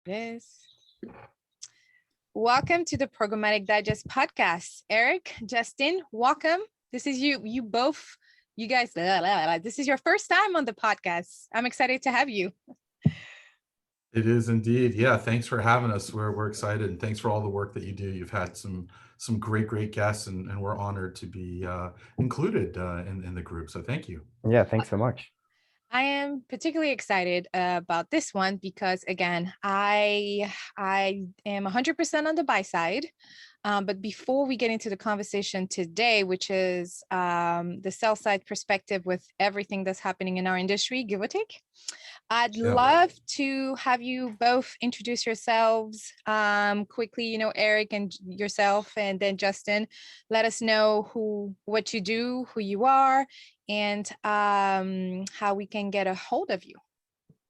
Yes. Welcome to the Programmatic Digest podcast. Erik, Justin, welcome. This is you both, you guys, this is your first time on the podcast. I'm excited to have you. It is indeed. Yeah, thanks for having us. We're excited, and thanks for all the work that you do. You've had some great guests, and we're honored to be included in the group. So thank you. Yeah, thanks so much. I am particularly excited about this one because, again, I am 100% on the buy side. But before we get into the conversation today, which is the sell side perspective with everything that's happening in our industry, give or take, I'd Yeah. love to have you both introduce yourselves quickly, Erik and yourself, and then Justin, let us know what you do, who you are, and how we can get a hold of you.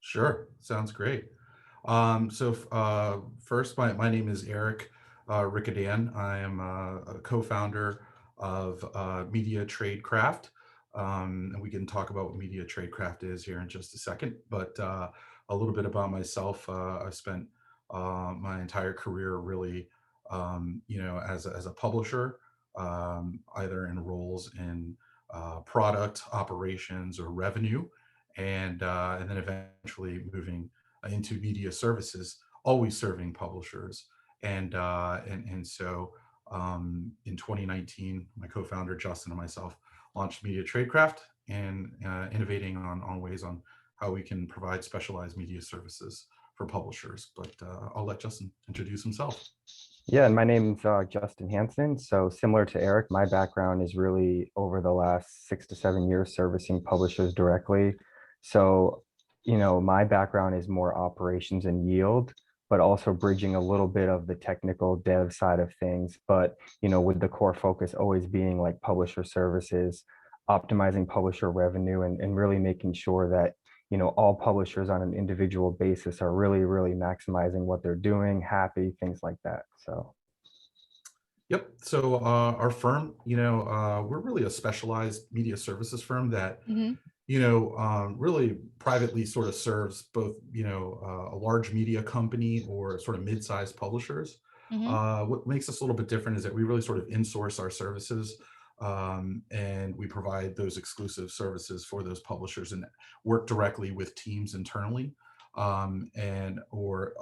Sure, sounds great. First, my name is Erik Requidan. I am a co-founder of Media TradeCraft. And we can talk about what Media TradeCraft is here in just a second. But a little bit about myself. I've spent my entire career really, as a publisher, either in roles in product operations or revenue, and then eventually moving into media services, always serving publishers. And in 2019, my co-founder Justin and myself launched Media TradeCraft, and innovating on ways on how we can provide specialized media services for publishers. But I'll let Justin introduce himself. Yeah, and my name's Justin Hansen. So similar to Erik, my background is really over the last 6 to 7 years servicing publishers directly. So, my background is more operations and yield, but also bridging a little bit of the technical dev side of things. But, with the core focus always being like publisher services, optimizing publisher revenue, and really making sure that all publishers on an individual basis are really maximizing what they're doing, happy, things like that. So. Yep. So our firm, we're really a specialized media services firm that, Mm-hmm. really privately sort of serves both, a large media company or sort of mid-sized publishers. Mm-hmm. What makes us a little bit different is that we really sort of insource our services, and we provide those exclusive services for those publishers and work directly with teams internally, or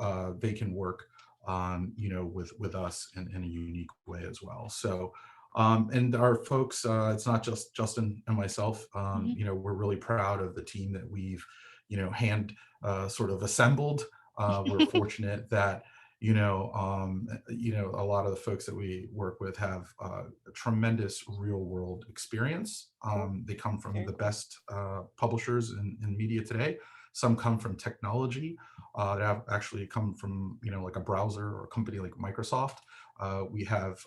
they can work, with us in a unique way as well. So, and our folks, it's not just Justin and myself. We're really proud of the team that we've, sort of assembled. We're fortunate that, a lot of the folks that we work with have a tremendous real world experience. They come from the best publishers in media today. Some come from technology, that have actually come from, like a browser or a company like Microsoft. We have,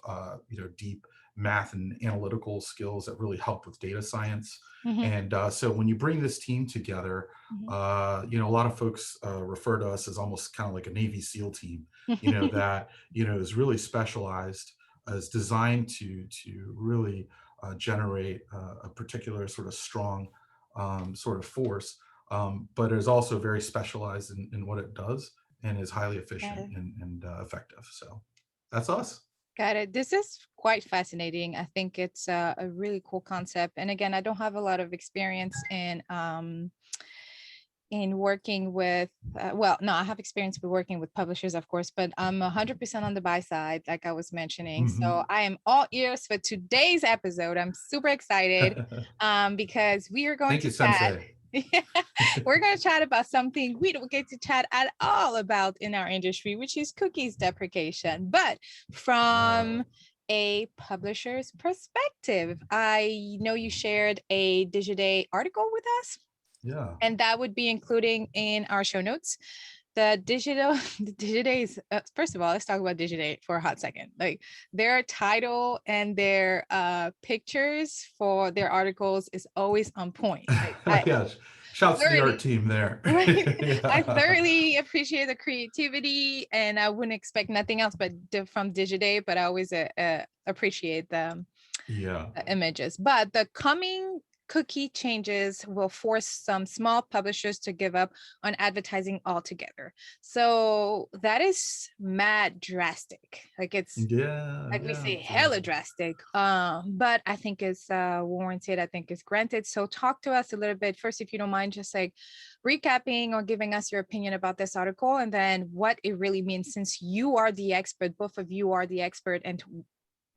deep math and analytical skills that really help with data science. Mm-hmm. And so when you bring this team together, a lot of folks refer to us as almost kind of like a Navy SEAL team, that, is really specialized, is designed to really generate a particular sort of strong sort of force, but is also very specialized in what it does and is highly efficient and effective. So that's us. Got it. This is quite fascinating. I think it's a really cool concept. And again, I don't have a lot of experience in working with, no, I have experience with working with publishers, of course, but I'm 100% on the buy side, like I was mentioning. Mm-hmm. So I am all ears for today's episode. I'm super excited because we are going Thank to you, chat. Sensei. We're going to chat about something we don't get to chat at all about in our industry, which is cookies deprecation, but from a publisher's perspective. I know you shared a Digiday article with us. Yeah. And that would be including in our show notes. The Digiday is, first of all, let's talk about Digiday for a hot second. Like their title and their pictures for their articles is always on point. Yes. Shouts to the art team there. Right. Yeah. I thoroughly appreciate the creativity, and I wouldn't expect nothing else but from Digiday, but I always appreciate the images. But the cookie changes will force some small publishers to give up on advertising altogether. So that is mad drastic. Like it's Yeah, like we yeah, say yeah. hella drastic, but I think it's warranted. I think it's granted. So talk to us a little bit first, if you don't mind, just like recapping or giving us your opinion about this article, and then what it really means, since you are the expert, both of you are the expert, and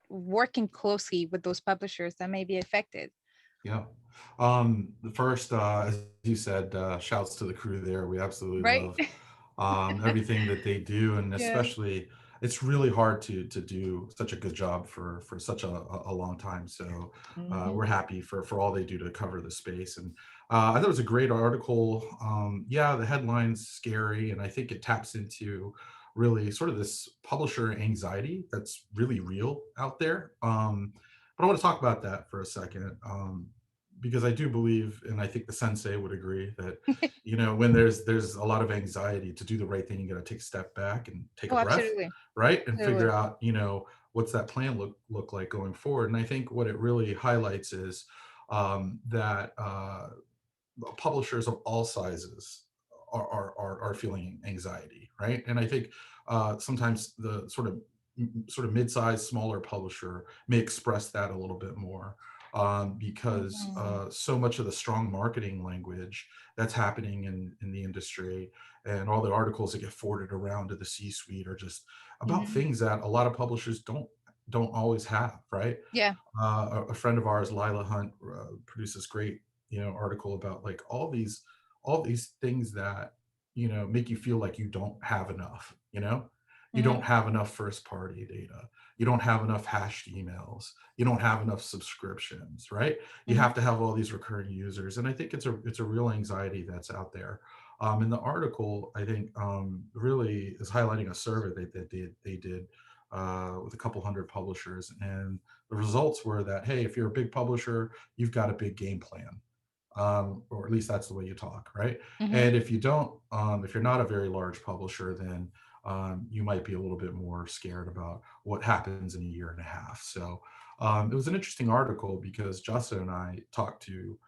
working closely with those publishers that may be affected. Yeah. The first, as you said, shouts to the crew there. We absolutely Right. love everything that they do, and Yeah. especially it's really hard to do such a good job for such a long time. So we're Mhm. happy for all they do to cover the space. And I thought it was a great article. Yeah, the headline's scary, and I think it taps into really sort of this publisher anxiety that's really real out there. But I want to talk about that for a second, because I do believe, and I think the sensei would agree that, when there's a lot of anxiety to do the right thing, you got to take a step back and take a Oh, breath, absolutely. right, and figure Absolutely. out, what's that plan look like going forward. And I think what it really highlights is that publishers of all sizes are feeling anxiety, right? And I think sometimes the sort of mid-sized, smaller publisher may express that a little bit more, because Mhm. so much of the strong marketing language that's happening in the industry, and all the articles that get forwarded around to the C-suite are just about Mhm. things that a lot of publishers don't always have, right? Yeah. A friend of ours, Lila Hunt, produced this great article about like all these things that make you feel like you don't have enough. You Mhm. don't have enough first party data. You don't have enough hashed emails. You don't have enough subscriptions, right? You Mhm. have to have all these recurring users, and I think it's a real anxiety that's out there. In the article, I think really is highlighting a survey they did with a couple hundred publishers, and the results were that, hey, if you're a big publisher, you've got a big game plan, or at least that's the way you talk, right? Mhm. And if you don't, if you're not a very large publisher, then you might be a little bit more scared about what happens in a year and a half. So it was an interesting article because Justin and I talked to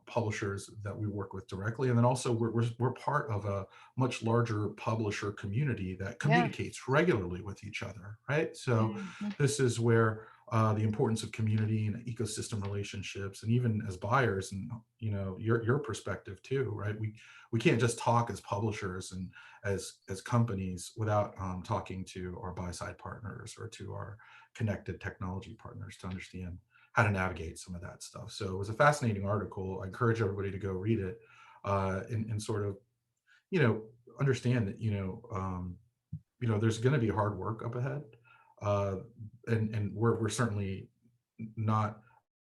publishers that we work with directly, and then also we're part of a much larger publisher community that Yeah. communicates regularly with each other, right? So Mhm. this is where the importance of community and ecosystem relationships, and even as buyers, and your perspective too, right? We can't just talk as publishers and as companies without talking to our buy side partners or to our connected technology partners to understand how to navigate some of that stuff. So it was a fascinating article. I encourage everybody to go read it, and sort of you know understand that there's going to be hard work up ahead, uh, and we're certainly not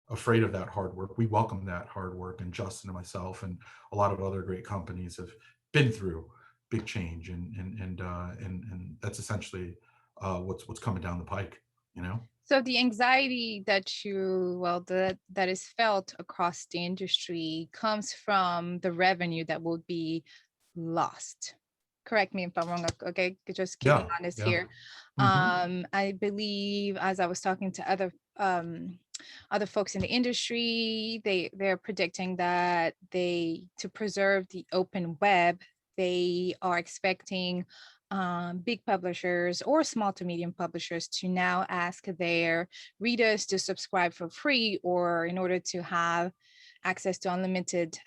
afraid of that hard work. We welcome that hard work, and Justin and myself and a lot of other great companies have been through big change, and that's essentially what's coming down the pike. You know? So the anxiety that that is felt across the industry comes from the revenue that will be lost. Correct me if I'm wrong. Okay, just keep me Yeah, honest yeah. here. Hmm. I believe, as I was talking to other folks in the industry, they're predicting that they, to preserve the open web, they are expecting big publishers or small to medium publishers to now ask their readers to subscribe for free, or in order to have access to unlimited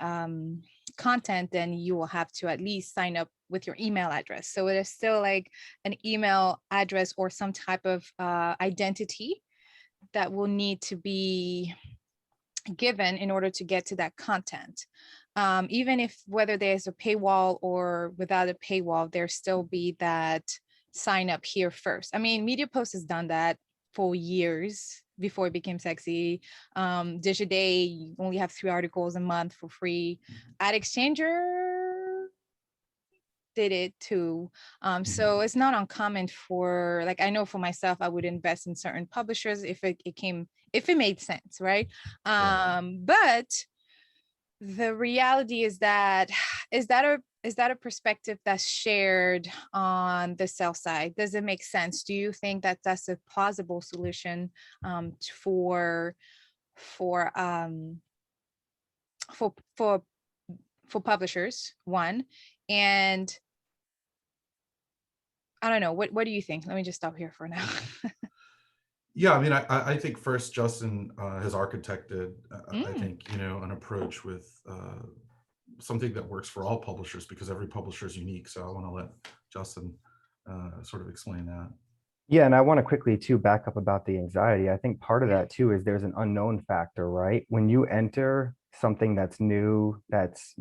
content, then you will have to at least sign up with your email address. So it is still like an email address or some type of identity that will need to be given in order to get to that content. Even if whether there's a paywall or without a paywall, there still be that sign up here first. I mean, Media Post has done that for years before it became sexy. Digiday, you only have 3 articles a month for free. Ad Exchanger did it too. So it's not uncommon for, like, I know for myself, I would invest in certain publishers if if it made sense, right? Right. But the reality is that is that a perspective that's shared on the sell side? Does it make sense? Do you think that that's a plausible solution for for for for for publishers, one, and I don't know, what do you think? Let me just stop here for now. Yeah, I mean, I think first Justin has architected, I Mm, think, an approach with something that works for all publishers because every publisher is unique. So I want to let Justin sort of explain that. Yeah, and I want to quickly too back up about the anxiety. I think part of yeah, that too is there's an unknown factor, right? When you enter something that's new, that's,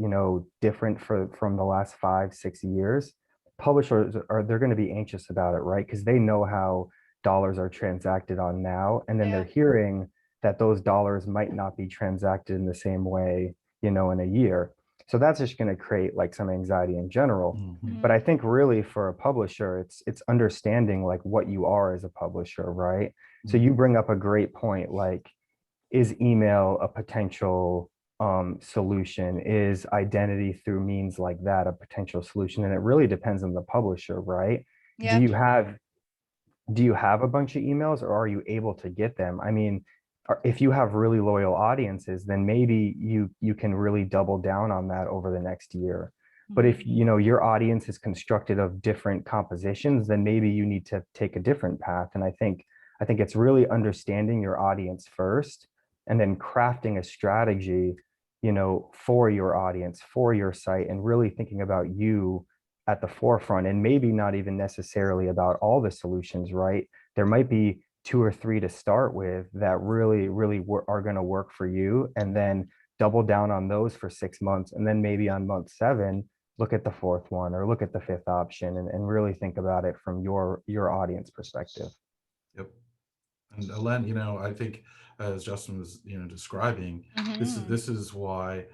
different from the last 5, 6 years, publishers are they're going to be anxious about it, right? Because they know how dollars are transacted on now, and then they're yeah, hearing that those dollars might not be transacted in the same way, in a year. So that's just going to create like some anxiety in general. Hmm. But mhm, I think really for a publisher, it's understanding like what you are as a publisher, right? So you Hmm. bring up a great point, like, is email a potential solution? Is identity through means like that a potential solution? And it really depends on the publisher, right? Do yeah, you have do you have a bunch of emails, or are you able to get them? I mean, if you have really loyal audiences, then maybe you can really double down on that over the next year. But mhm, if your audience is constructed of different compositions, then maybe you need to take a different path. And I think it's really understanding your audience first, and then crafting a strategy, for your audience, for your site, and really thinking about you at the forefront, and maybe not even necessarily about all the solutions, right? There might be two or three to start with that really are going to work for you, and then double down on those for 6 months. And then maybe on month 7, look at the fourth one or look at the fifth option, and really think about it from your audience perspective. Yep. And Len, I think as Justin was, describing, this is mhm, this is why,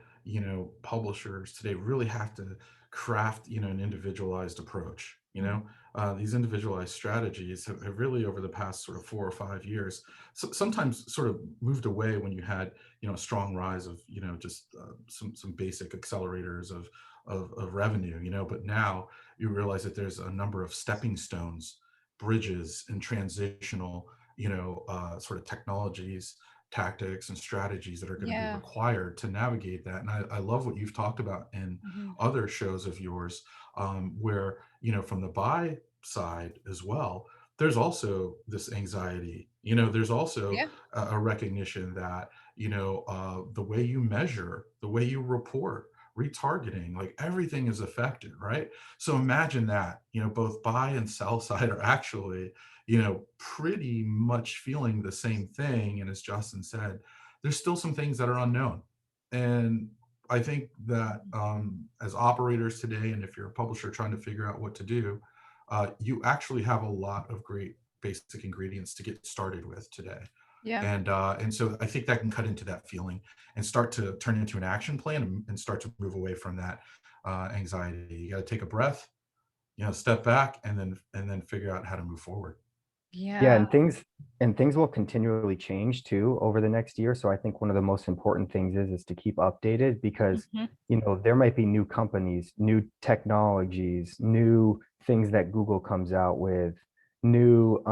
publishers today really have to craft, an individualized approach. mhm, These individualized strategies have really over the past sort of 4 or 5 years, sometimes sort of moved away when you had, a strong rise of, just some basic accelerators of revenue, but now you realize that there's a number of stepping stones, bridges, and transitional sort of technologies, tactics, and strategies that are going to be yeah, required to navigate that. And I love what you've talked about in mhm, other shows of yours, where, from the buy side as well, there's also this anxiety, there's also yeah, a recognition that, the way you measure, the way you report, retargeting, like everything is affected, right? So imagine that, both buy and sell side are actually, pretty much feeling the same thing. And as Justin said, there's still some things that are unknown. And I think that as operators today, and if you're a publisher trying to figure out what to do, you actually have a lot of great basic ingredients to get started with today. yeah, And so I think that can cut into that feeling and start to turn into an action plan, and start to move away from that anxiety. You got to take a breath, step back, and then figure out how to move forward. Yeah, yeah, and things will continually change too over the next year. So I think one of the most important things is to keep updated, because mhm, there might be new companies, new technologies, new things that Google comes out with, new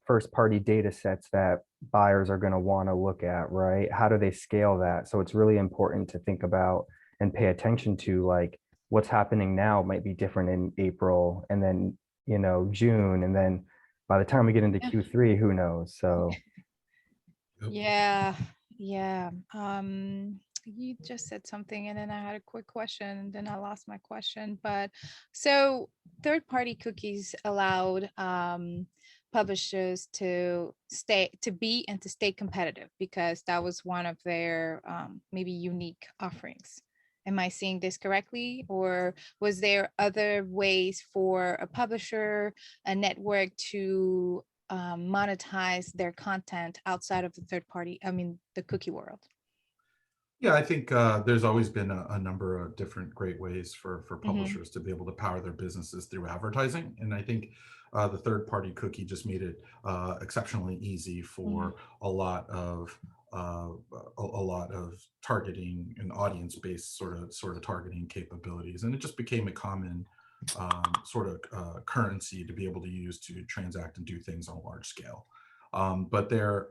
first party data sets that buyers are going to want to look at, right? How do they scale that? So it's really important to think about and pay attention to, like, what's happening now might be different in April, and then, June, and then by the time we get into yeah. Q3, who knows? So Yep. Yeah, yeah. You just said something and then I had a quick question and then I lost my question. But so third-party cookies allowed publishers to be and to stay competitive because that was one of their maybe unique offerings. Am I seeing this correctly? Or was there other ways for a publisher, a network to monetize their content outside of the third party, I mean, the cookie world? Yeah, I think there's always been a number of different great ways for Hmm. publishers to be able to power their businesses through advertising, and I think the third-party cookie just made it exceptionally easy Hmm. for a lot of a lot of targeting and audience-based sort of targeting capabilities, and it just became a common sort of currency to be able to use to transact and do things on a large scale. But there,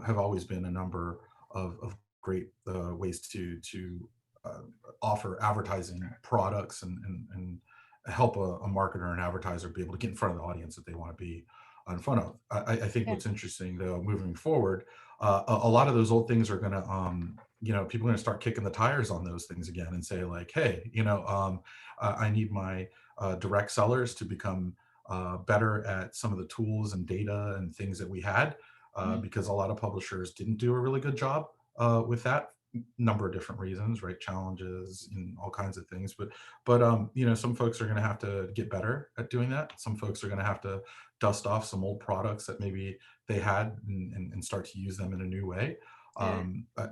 have always been a number of great ways to uh, offer advertising products and help a marketer and advertiser be able to get in front of the audience that they want to be in front of. I think Yeah. what's interesting though, moving forward, a lot of those old things are going to, people are going to start kicking the tires on those things again and say like, hey, I need my direct sellers to become better at some of the tools and data and things that we had, Mhm. because a lot of publishers didn't do a really good job with that number of different reasons, right? Challenges and all kinds of things. But some folks are going to have to get better at doing that. Some folks are going to have to dust off some old products that maybe they had and start to use them in a new way. Yeah.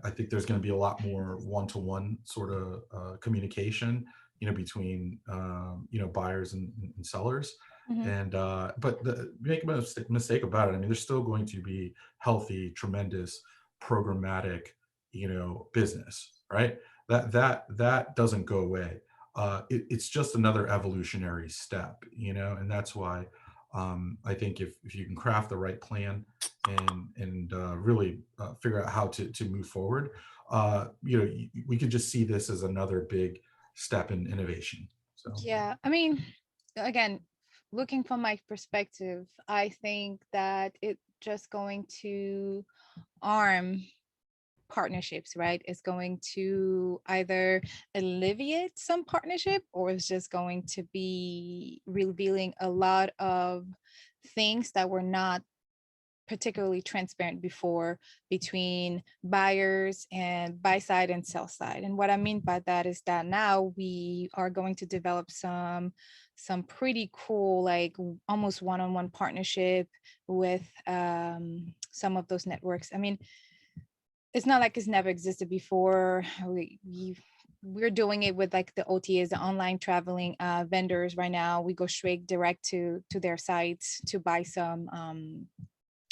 I think there's going to be a lot more one-to-one sort of communication, between buyers and sellers. Mhm. And but make a mistake about it. I mean, there's still going to be healthy, tremendous programmatic, business, right? That doesn't go away. It's just another evolutionary step, and that's why I think if you can craft the right plan and really figure out how to move forward, we could just see this as another big step in innovation. So Yeah, I mean, again, looking from my perspective, I think that it just going to arm partnerships, right? It's going to either alleviate some partnership or it's just going to be revealing a lot of things that were not particularly transparent before between buyers and buy side and sell side. And what I mean by that is that now we are going to develop some pretty cool, like almost one-on-one partnership with some of those networks. I mean, it's not like it's never existed before. We're doing it with like the OTAs, the online traveling vendors right now. We go straight direct to their sites to buy some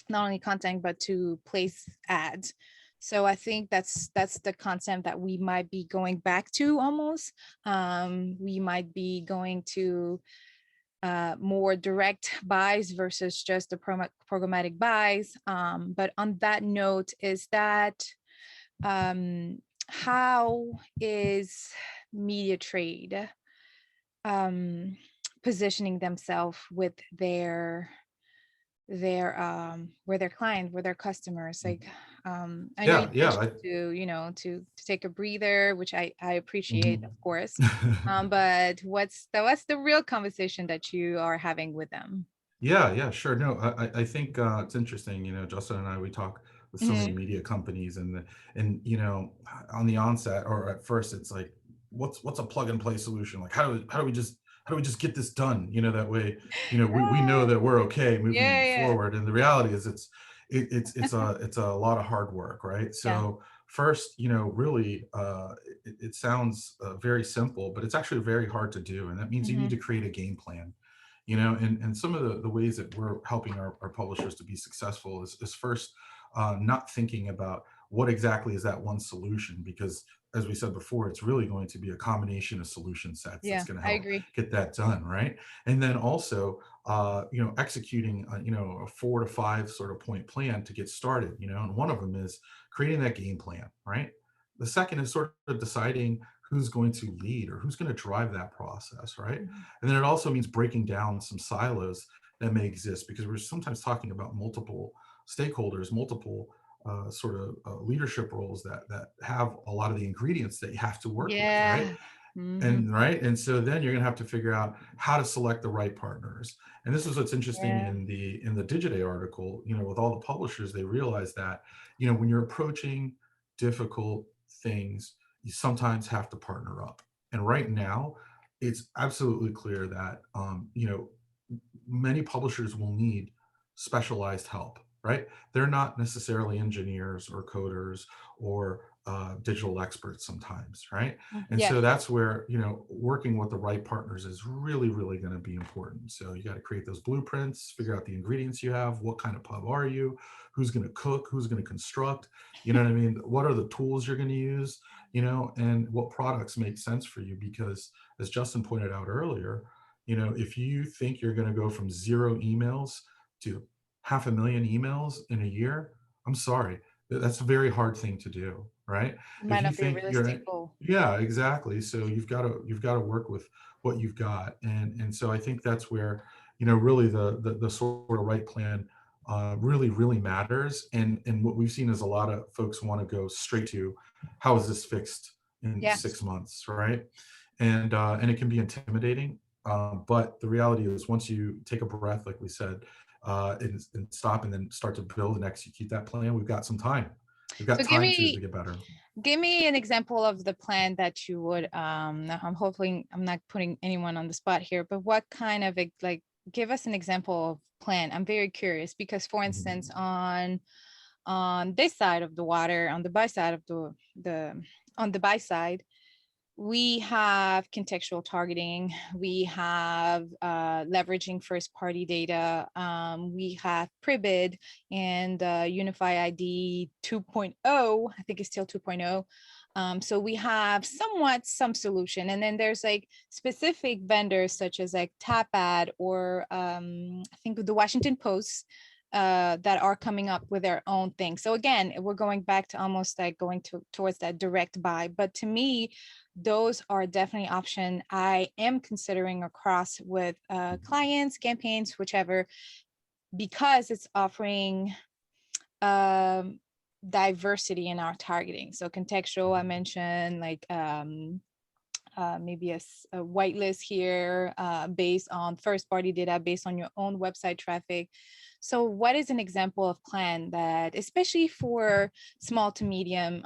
not only content but to place ads. So I think that's the concept that we might be going back to almost. We might be going to more direct buys versus just the programmatic buys. But on that note, is that how is Media Trade positioning themselves with their client, with their customers? Like I know you yeah, yeah. mentioned to to take a breather, which I appreciate, of Mhm. course. But what's the real conversation that you are having with them? Yeah, yeah, sure. No, I think it's interesting. Justin and I, we talk with so many Mhm. media companies, and on the onset or at first, it's like, what's a plug and play solution? Like, how do we just get this done? That way, we know Ah, that we're okay moving yeah, forward. And the reality is, it's a lot of hard work, right? yeah. So first, really, it sounds very simple, but it's actually very hard to do, and that means you need Mhm. to create a game plan. And some of the ways that we're helping our publishers to be successful is first, not thinking about what exactly is that one solution, because as we said before, it's really going to be a combination of solution sets that's Yeah, going to I help agree. get that done, right? And then also, executing a 4 to 5 sort of point plan to get started, and one of them is creating that game plan, right? The second is sort of deciding who's going to lead or who's going to drive that process, right? Mhm. And then it also means breaking down some silos that may exist, because we're sometimes talking about multiple stakeholders, multiple sort of leadership roles that have a lot of the ingredients that you have to work with, right? Yeah. Mhm. And so then you're going to have to figure out how to select the right partners. And this is what's interesting Yeah. in the Digiday article. With all the publishers, they realize that when you're approaching difficult things, you sometimes have to partner up. And right now, it's absolutely clear that many publishers will need specialized help, right? They're not necessarily engineers or coders or digital experts sometimes, right? And Yeah. so that's where, working with the right partners is really, really going to be important. So you got to create those blueprints, figure out the ingredients you have, what kind of pub are you, who's going to cook, who's going to construct, you know what I mean? What are the tools you're going to use, and what products make sense for you? Because as Justin pointed out earlier, if you think you're going to go from 0 emails to 500,000 emails in a year, I'm sorry, that's a very hard thing to do, right? Might If you not be a think you're, realistic goal. yeah, exactly. So you've got to work with what you've got, and so I think that's where, really the sort of right plan really matters. And what we've seen is a lot of folks want to go straight to, how is this fixed in Yes. 6 months, right? And it can be intimidating. But the reality is, once you take a breath, like we said, and stop and then start to build and execute that plan, we've got some time. We've got So give time to me get better. give me an example of the plan that you would I'm hoping I'm not putting anyone on the spot here, but what kind of like give us an example of plan. I'm very curious because for instance Mhm. on this side of the water, on the buy side of the on the buy side, we have contextual targeting, we have leveraging first party data, we have Pribid and Unify ID 2.0, I think it's still 2.0. So we have somewhat some solution. And then there's like specific vendors such as like Tapad or I think the Washington Post that are coming up with their own thing. So again, we're going back to almost like going towards that direct buy. But to me, those are definitely option I am considering across with clients, campaigns, whichever, because it's offering um, diversity in our targeting. So contextual, I mentioned like maybe a whitelist here based on first party data, based on your own website traffic. So what is an example of plan that, especially for small to medium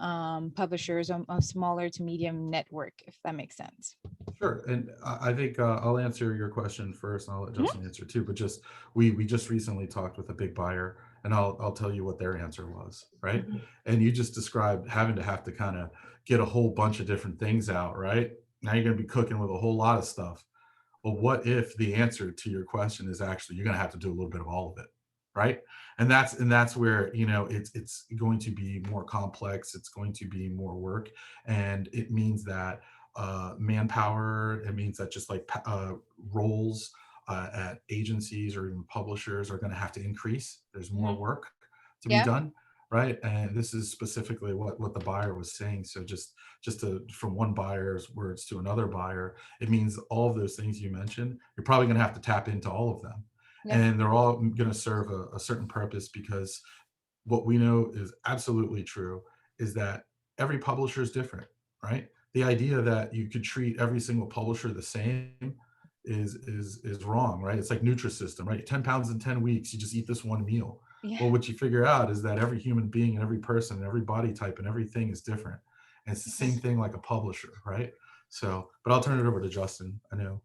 publishers or a smaller to medium network, if that makes sense? Sure. And I think I'll answer your question first, and I'll let Mhm. Justin answer too. But just we just recently talked with a big buyer, and I'll tell you what their answer was, right? And you just described having to kind of get a whole bunch of different things out, right? Now you're going to be cooking with a whole lot of stuff. Well, what if the answer to your question is actually you're going to have to do a little bit of all of it, right? And that's where, it's going to be more complex. It's going to be more work, and it means that manpower. It means that just like roles at agencies or even publishers are going to have to increase. There's more Mhm. work to be Yeah. done, right? And this is specifically what the buyer was saying. So just to, from one buyer's words to another buyer, it means all of those things you mentioned, you're probably going to have to tap into all of them. Yeah. And they're all going to serve a certain purpose, because what we know is absolutely true is that every publisher is different, right? The idea that you could treat every single publisher the same is wrong, right? It's like Nutrisystem, right? 10 pounds in 10 weeks, you just eat this one meal. Yeah. Well, what you figure out is that every human being and every person and every body type and everything is different. And it's the same Yes. thing like a publisher, right? So, but I'll turn it over to Justin. I know.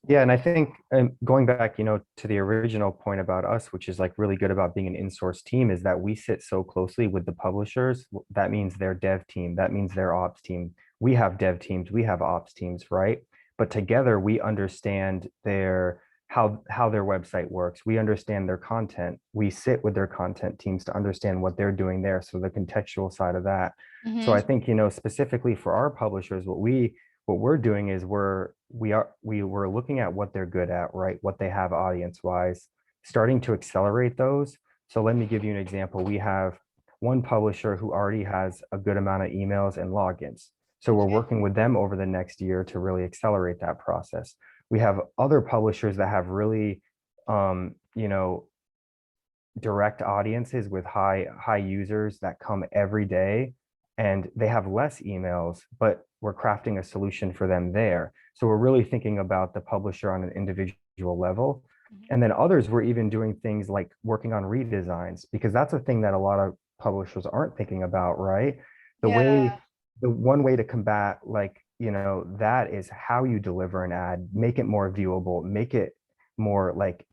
Yeah, and I think going back, to the original point about us, which is like really good about being an in-source team, is that we sit so closely with the publishers. That means their dev team, that means their ops team. We have dev teams, we have ops teams, right? But together we understand their how their website works. We understand their content. We sit with their content teams to understand what they're doing there. So the contextual side of that. So Hmm. I think, specifically for our publishers, what we're doing is we're looking at what they're good at, right? What they have audience wise, starting to accelerate those. So let me give you an example. We have one publisher who already has a good amount of emails and logins. So we're Okay. working with them over the next year to really accelerate that process. We have other publishers that have really, um, you know, direct audiences with high users that come every day, and they have less emails, but we're crafting a solution for them there. So we're really thinking about the publisher on an individual level. Mhm. And then others, we're even doing things like working on redesigns, because that's a thing that a lot of publishers aren't thinking about, right? the Yeah. way the one way to combat, like, that is how you deliver an ad, make it more viewable, make it more like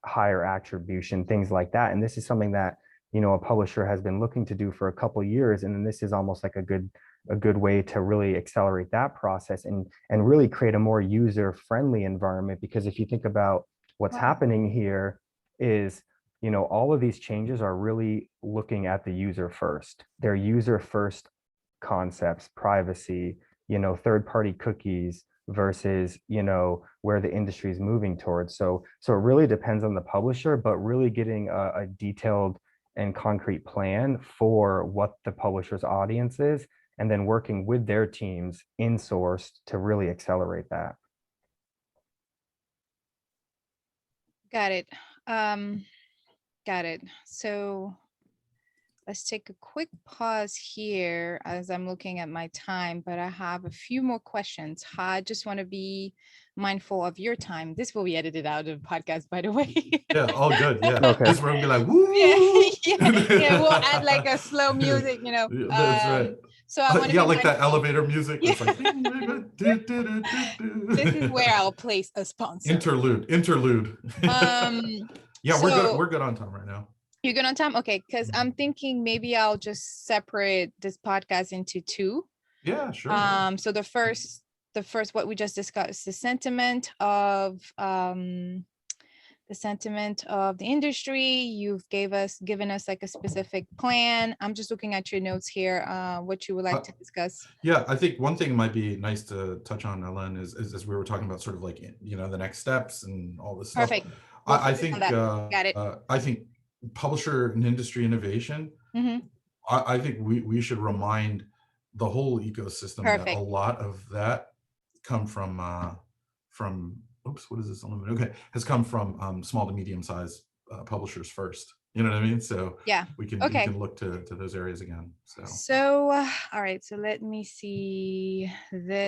higher attribution, things like that. And this is something that, a publisher has been looking to do for a couple of years. And then this is almost like a good way to really accelerate that process and really create a more user-friendly environment. Because if you think about what's Wow. happening here is, all of these changes are really looking at the user first. They're user first concepts, privacy, third-party cookies, versus, where the industry is moving towards. So it really depends on the publisher, but really getting a detailed and concrete plan for what the publisher's audience is, and then working with their teams in source to really accelerate that. Got it. Got it. So let's take a quick pause here as I'm looking at my time, but I have a few more questions. I just want to be mindful of your time. This will be edited out of the podcast, by the way. Yeah, all good. Yeah. Okay. This room be like, woo. Yeah, we'll add like a slow music, Yeah, that's right. So I want to Yeah, be like that mindful. elevator music. Yeah. It's like This is where I'll place a sponsor. Interlude. Yeah, so we're good on time right now. you're good on time? Okay, because I'm thinking maybe I'll just separate this podcast into two. Yeah, sure. So the first what we just discussed, the sentiment of the industry. You've given us like a specific plan. I'm just looking at your notes here, what you would like to discuss. Yeah, I think one thing might be nice to touch on, Ellen, is as we were talking about sort of like, the next steps and all this stuff. Perfect. I think Got it. I think publisher and industry innovation, I think we should remind the whole ecosystem that a lot of that come from oops, what is this? Okay, has come from small to medium sized publishers first. You know what I mean? So yeah, we can look to those areas again. So all right, so let me see this.